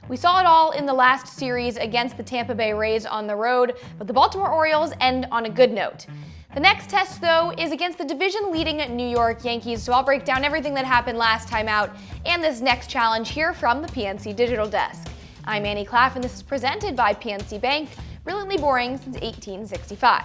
We saw it all in the last series against the Tampa Bay Rays on the road, but the Baltimore Orioles end on a good note. The next test, though, is against the division-leading New York Yankees, so I'll break down everything that happened last time out and this next challenge here from the PNC Digital Desk. I'm Klaff, and this is presented by PNC Bank, brilliantly boring since 1865.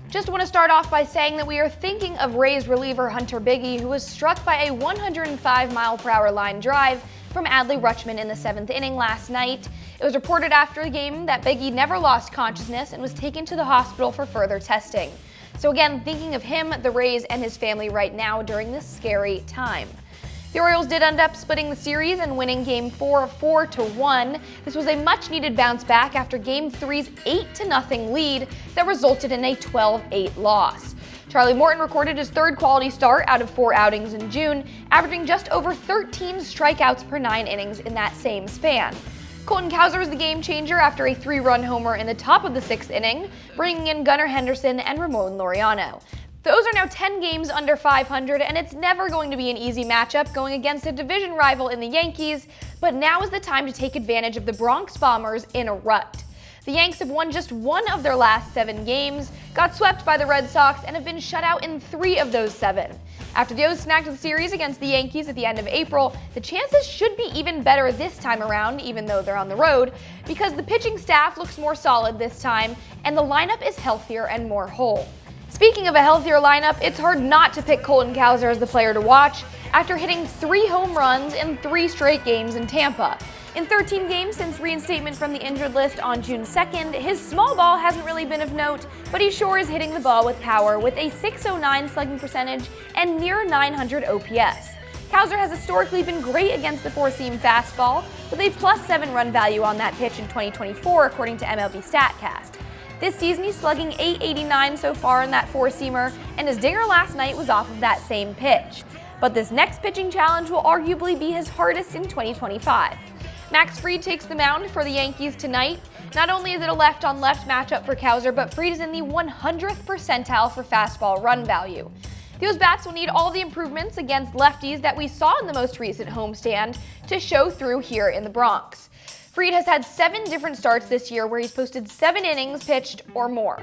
Just want to start off by saying that we are thinking of Rays reliever Hunter Biggie, who was struck by a 105-mile-per-hour line drive from Adley Rutschman in the 7th inning last night. It was reported after the game that Biggie never lost consciousness and was taken to the hospital for further testing. So again, thinking of him, the Rays, and his family right now during this scary time. The Orioles did end up splitting the series and winning Game 4 4-1. This was a much-needed bounce back after Game 3's 8-0 lead that resulted in a 12-8 loss. Charlie Morton recorded his third quality start out of 4 outings in June, averaging just over 13 strikeouts per 9 innings in that same span. Colton Cowser was the game changer after a 3-run homer in the top of the 6th inning, bringing in Gunnar Henderson and Ramon Laureano. Those are now 10 games under 500, and it's never going to be an easy matchup going against a division rival in the Yankees, but now is the time to take advantage of the Bronx Bombers in a rut. The Yanks have won just 1 of their last 7 games, got swept by the Red Sox, and have been shut out in 3 of those 7. After the O's snagged the series against the Yankees at the end of April, the chances should be even better this time around, even though they're on the road, because the pitching staff looks more solid this time, and the lineup is healthier and more whole. Speaking of a healthier lineup, it's hard not to pick Colton Cowser as the player to watch after hitting 3 home runs in 3 straight games in Tampa. In 13 games since reinstatement from the injured list on June 2nd, his small ball hasn't really been of note, but he sure is hitting the ball with power with a .609 slugging percentage and near 900 OPS. Cowser has historically been great against the 4-seam fastball, with a +7 run value on that pitch in 2024 according to MLB StatCast. This season he's slugging .889 so far in that 4-seamer, and his dinger last night was off of that same pitch. But this next pitching challenge will arguably be his hardest in 2025. Max Fried takes the mound for the Yankees tonight. Not only is it a left-on-left matchup for Cowser, but Fried is in the 100th percentile for fastball run value. Those bats will need all the improvements against lefties that we saw in the most recent homestand to show through here in the Bronx. Fried has had 7 different starts this year where he's posted 7 innings pitched or more.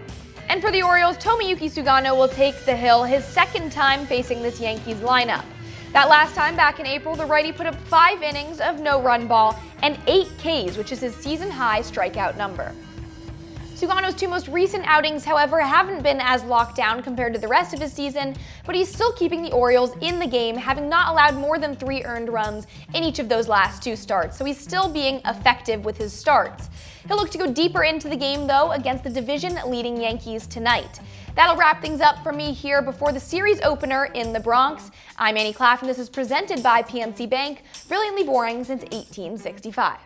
And for the Orioles, Tomoyuki Sugano will take the hill his 2nd time facing this Yankees lineup. That last time back in April, the righty put up 5 innings of no-run ball and 8 Ks, which is his season-high strikeout number. Sugano's 2 most recent outings, however, haven't been as locked down compared to the rest of his season, but he's still keeping the Orioles in the game, having not allowed more than 3 earned runs in each of those last 2 starts, so he's still being effective with his starts. He'll look to go deeper into the game, though, against the division-leading Yankees tonight. That'll wrap things up for me here before the series opener in the Bronx. I'm Klaff, and this is presented by PNC Bank, brilliantly boring since 1865.